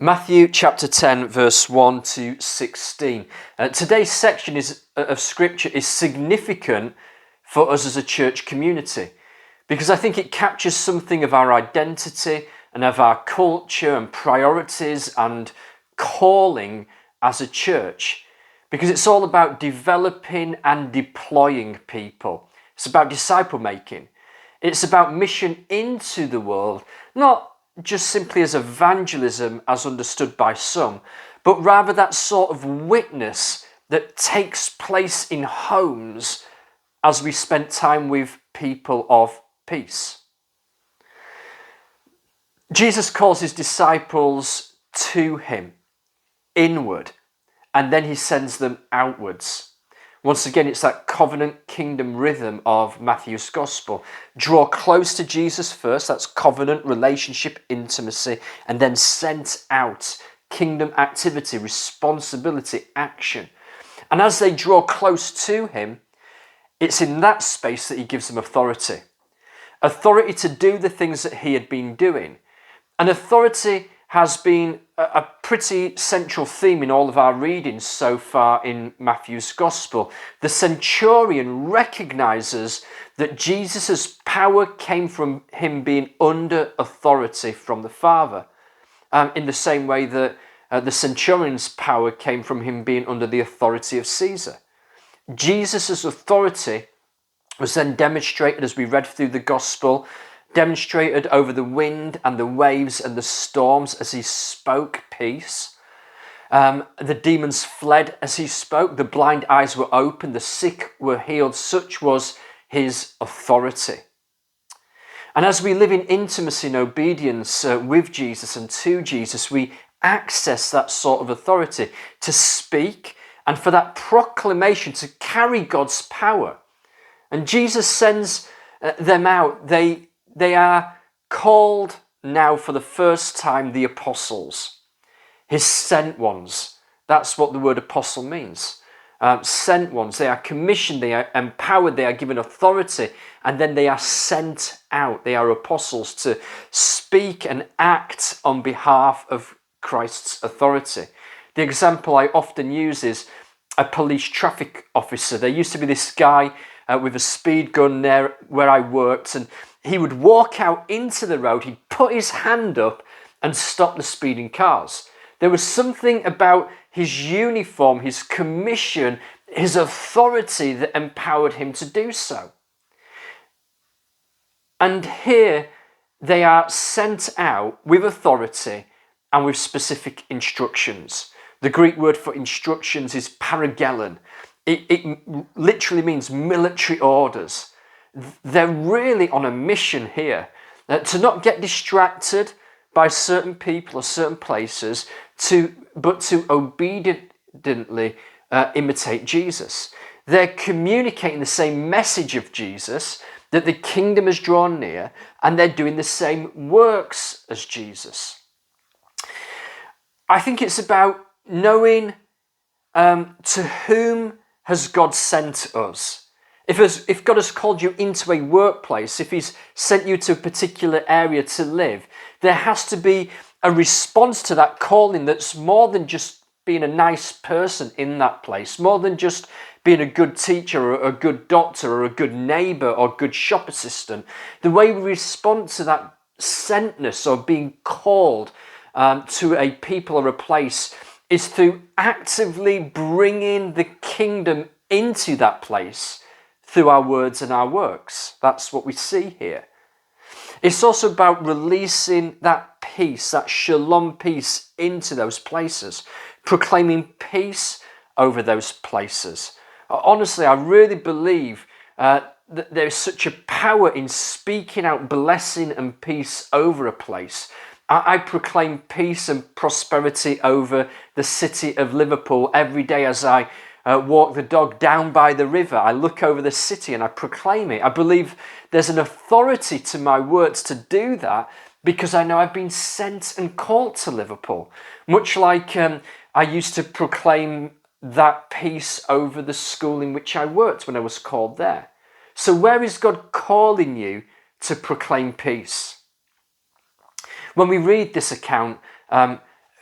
Matthew chapter 10 verse 1 to 16. Today's section of scripture is significant for us as a church community because I think it captures something of our identity and of our culture and priorities and calling as a church, because it's all about developing and deploying people. It's about disciple making. It's about mission into the world, not just simply as evangelism as understood by some, but rather that sort of witness that takes place in homes as we spend time with people of peace. Jesus calls his disciples to him, inward, and then he sends them outwards. Once again, it's that covenant kingdom rhythm of Matthew's gospel. Draw close to Jesus first, that's covenant, relationship, intimacy, and then sent out, kingdom activity, responsibility, action. And as they draw close to him, it's in that space that he gives them authority. Authority to do the things that he had been doing. And authority has been a pretty central theme in all of our readings so far in Matthew's Gospel. The centurion recognizes that Jesus' power came from him being under authority from the Father, in the same way that the centurion's power came from him being under the authority of Caesar. Jesus' authority was then demonstrated as we read through the Gospel, demonstrated over the wind and the waves and the storms as he spoke peace. The demons fled as he spoke. The blind eyes were opened. The sick were healed. Such was his authority. And as we live in intimacy and obedience with Jesus and to Jesus, we access that sort of authority to speak and for that proclamation to carry God's power. And Jesus sends them out. They are called now for the first time the apostles, his sent ones. That's what the word apostle means. Sent ones. They are commissioned, they are empowered, they are given authority, and then they are sent out. They are apostles to speak and act on behalf of Christ's authority. The example I often use is a police traffic officer. There used to be this guy with a speed gun there where I worked, and he would walk out into the road, he'd put his hand up and stop the speeding cars. There was something about his uniform, his commission, his authority that empowered him to do so. And here they are sent out with authority and with specific instructions. The Greek word for instructions is paragellon. It literally means military orders. They're really on a mission here, to not get distracted by certain people or certain places, but to obediently imitate Jesus. They're communicating the same message of Jesus, that the kingdom has drawn near, and they're doing the same works as Jesus. I think it's about knowing to whom has God sent us. If God has called you into a workplace, if he's sent you to a particular area to live, there has to be a response to that calling that's more than just being a nice person in that place, more than just being a good teacher or a good doctor or a good neighbour or good shop assistant. The way we respond to that sentness or being called to a people or a place is through actively bringing the kingdom into that place through our words and our works. That's what we see here. It's also about releasing that peace, that shalom peace into those places, proclaiming peace over those places. Honestly, I really believe that there's such a power in speaking out blessing and peace over a place. I proclaim peace and prosperity over the city of Liverpool every day as I walk the dog down by the river. I look over the city and I proclaim it. I believe there's an authority to my words to do that because I know I've been sent and called to Liverpool. Much like I used to proclaim that peace over the school in which I worked when I was called there. So where is God calling you to proclaim peace? When we read this account,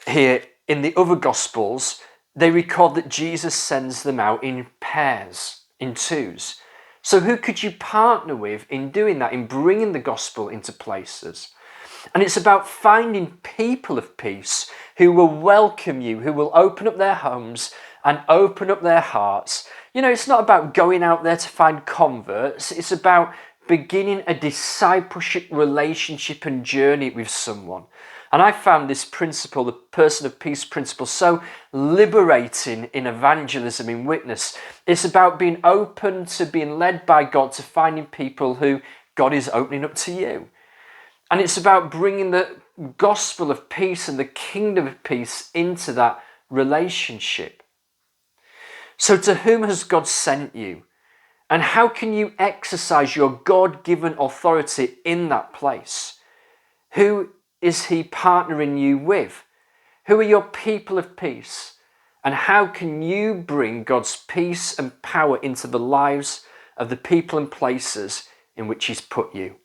here in the other Gospels, they record that Jesus sends them out in pairs, in twos. So who could you partner with in doing that, in bringing the gospel into places? And it's about finding people of peace who will welcome you, who will open up their homes and open up their hearts. You know, it's not about going out there to find converts. It's about beginning a discipleship relationship and journey with someone. And I found this principle, the person of peace principle, so liberating in evangelism, in witness. It's about being open to being led by God, to finding people who God is opening up to you. And it's about bringing the gospel of peace and the kingdom of peace into that relationship. So to whom has God sent you? And how can you exercise your God-given authority in that place? Who is he partnering you with? Who are your people of peace? And how can you bring God's peace and power into the lives of the people and places in which he's put you?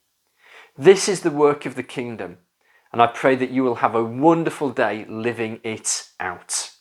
This is the work of the kingdom, and I pray that you will have a wonderful day living it out.